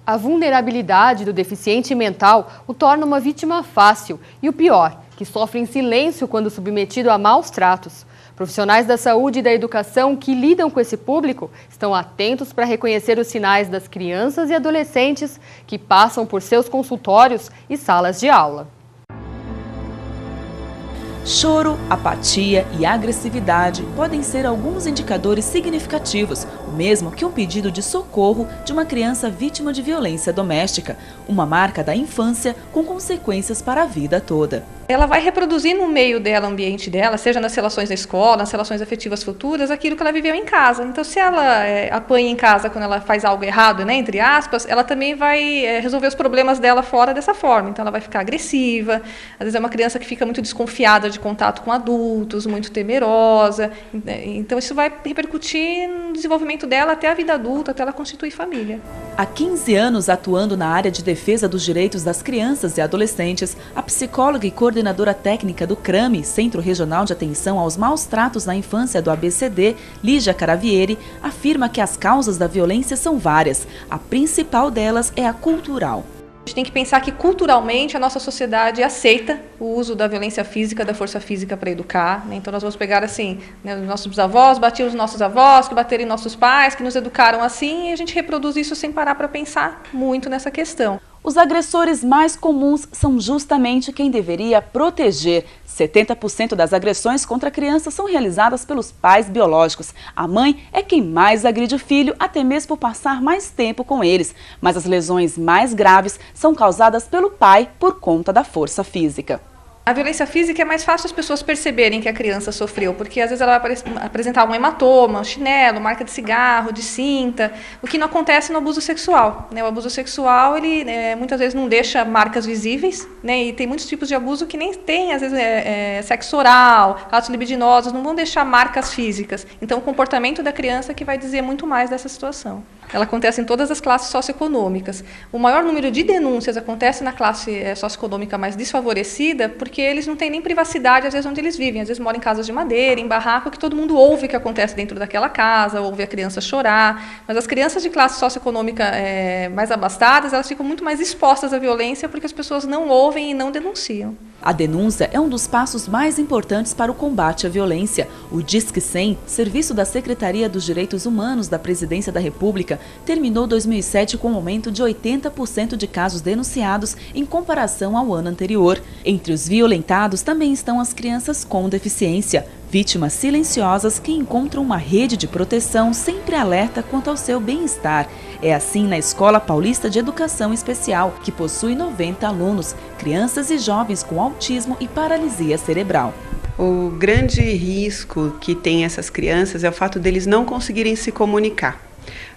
A vulnerabilidade do deficiente mental o torna uma vítima fácil e o pior, que sofre em silêncio quando submetido a maus tratos. Profissionais da saúde e da educação que lidam com esse público estão atentos para reconhecer os sinais das crianças e adolescentes que passam por seus consultórios e salas de aula. Choro, apatia e agressividade podem ser alguns indicadores significativos, o mesmo que um pedido de socorro de uma criança vítima de violência doméstica, uma marca da infância com consequências para a vida toda. Ela vai reproduzir no meio dela, ambiente dela, seja nas relações da escola, nas relações afetivas futuras, aquilo que ela viveu em casa. Então, se ela apanha em casa quando ela faz algo errado, né, entre aspas, ela também vai resolver os problemas dela fora dessa forma. Então, ela vai ficar agressiva, às vezes é uma criança que fica muito desconfiada de contato com adultos, muito temerosa. Então, isso vai repercutir no desenvolvimento dela até a vida adulta, até ela constituir família. Há 15 anos atuando na área de defesa dos direitos das crianças e adolescentes, a psicóloga e coordenadora técnica do CRAME, Centro Regional de Atenção aos Maus Tratos na Infância do ABCD, Lígia Caravieri, afirma que as causas da violência são várias. A principal delas é a cultural. A gente tem que pensar que culturalmente a nossa sociedade aceita o uso da violência física, da força física para educar, né? Então nós vamos pegar assim, né, os nossos bisavós batiam os nossos avós, que bateram em nossos pais, que nos educaram assim, e a gente reproduz isso sem parar para pensar muito nessa questão. Os agressores mais comuns são justamente quem deveria proteger. 70% das agressões contra crianças são realizadas pelos pais biológicos. A mãe é quem mais agride o filho, até mesmo por passar mais tempo com eles. Mas as lesões mais graves são causadas pelo pai por conta da força física. A violência física é mais fácil as pessoas perceberem que a criança sofreu, porque às vezes ela vai apresentar um hematoma, um chinelo, marca de cigarro, de cinta, o que não acontece no abuso sexual, né? O abuso sexual, ele muitas vezes não deixa marcas visíveis, né? E tem muitos tipos de abuso que nem tem, às vezes sexo oral, atos libidinosos, não vão deixar marcas físicas. Então o comportamento da criança que vai dizer muito mais dessa situação. Ela acontece em todas as classes socioeconômicas. O maior número de denúncias acontece na classe socioeconômica mais desfavorecida, porque eles não têm nem privacidade, às vezes, onde eles vivem. Às vezes moram em casas de madeira, em barraco, que todo mundo ouve o que acontece dentro daquela casa, ouve a criança chorar. Mas as crianças de classe socioeconômica mais abastadas, elas ficam muito mais expostas à violência, porque as pessoas não ouvem e não denunciam. A denúncia é um dos passos mais importantes para o combate à violência. O Disque 100, serviço da Secretaria dos Direitos Humanos da Presidência da República, terminou 2007 com um aumento de 80% de casos denunciados em comparação ao ano anterior. Entre os violentados também estão as crianças com deficiência, vítimas silenciosas que encontram uma rede de proteção sempre alerta quanto ao seu bem-estar. É assim na Escola Paulista de Educação Especial, que possui 90 alunos, crianças e jovens com autismo e paralisia cerebral. O grande risco que tem essas crianças é o fato deles não conseguirem se comunicar.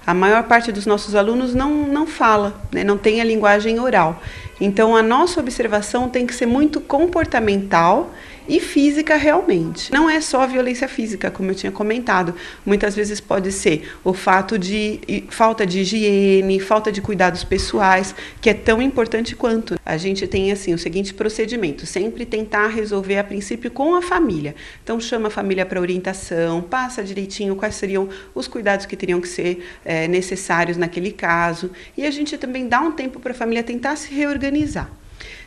A maior parte dos nossos alunos não fala, né, não tem a linguagem oral. Então, a nossa observação tem que ser muito comportamental e física realmente. Não é só a violência física, como eu tinha comentado. Muitas vezes pode ser o fato de falta de higiene, falta de cuidados pessoais, que é tão importante quanto. A gente tem assim o seguinte procedimento, sempre tentar resolver a princípio com a família. Então chama a família para orientação, passa direitinho quais seriam os cuidados que teriam que ser necessários naquele caso. E a gente também dá um tempo para a família tentar se reorganizar.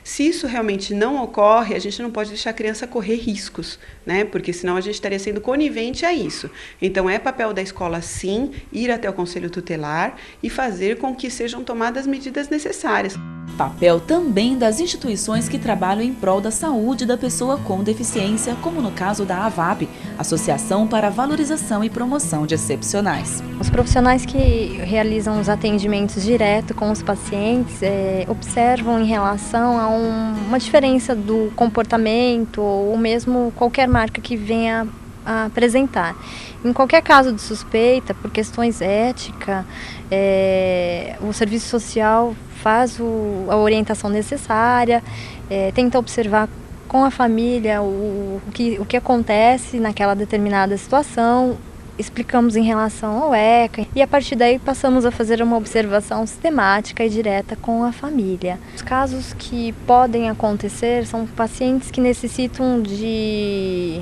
Se isso realmente não ocorre, a gente não pode deixar a criança correr riscos, né? Porque senão a gente estaria sendo conivente a isso. Então é papel da escola, sim, ir até o conselho tutelar e fazer com que sejam tomadas medidas necessárias. Papel também das instituições que trabalham em prol da saúde da pessoa com deficiência, como no caso da AVAP, Associação para a Valorização e Promoção de Excepcionais. Os profissionais que realizam os atendimentos direto com os pacientes observam em relação a uma diferença do comportamento ou mesmo qualquer marca que venha a apresentar. Em qualquer caso de suspeita, por questões éticas, o serviço social faz a orientação necessária, tenta observar com a família o que acontece naquela determinada situação, explicamos em relação ao ECA e a partir daí passamos a fazer uma observação sistemática e direta com a família. Os casos que podem acontecer são pacientes que necessitam de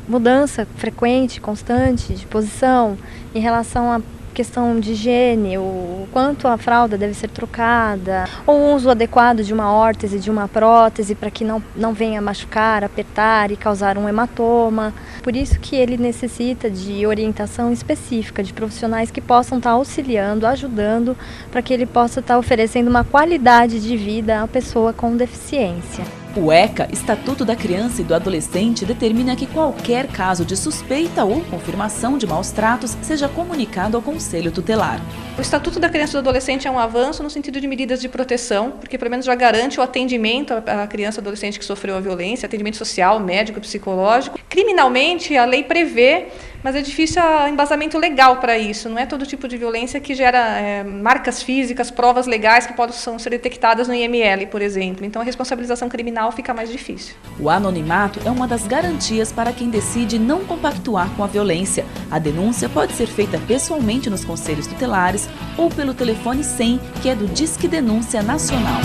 mudança frequente, constante, de posição, em relação a questão de higiene, o quanto a fralda deve ser trocada, ou o uso adequado de uma órtese, de uma prótese, para que não venha machucar, apertar e causar um hematoma. Por isso que ele necessita de orientação específica, de profissionais que possam estar auxiliando, ajudando, para que ele possa estar oferecendo uma qualidade de vida à pessoa com deficiência. O ECA, Estatuto da Criança e do Adolescente, determina que qualquer caso de suspeita ou confirmação de maus-tratos seja comunicado ao Conselho Tutelar. O Estatuto da Criança e do Adolescente é um avanço no sentido de medidas de proteção, porque pelo menos já garante o atendimento à criança e adolescente que sofreu a violência, atendimento social, médico, psicológico. Criminalmente, a lei prevê, mas é difícil o embasamento legal para isso. Não é todo tipo de violência que gera marcas físicas, provas legais que possam ser detectadas no IML, por exemplo. Então, a responsabilização criminal fica mais difícil. O anonimato é uma das garantias para quem decide não compactuar com a violência. A denúncia pode ser feita pessoalmente nos conselhos tutelares ou pelo telefone 100, que é do Disque Denúncia Nacional.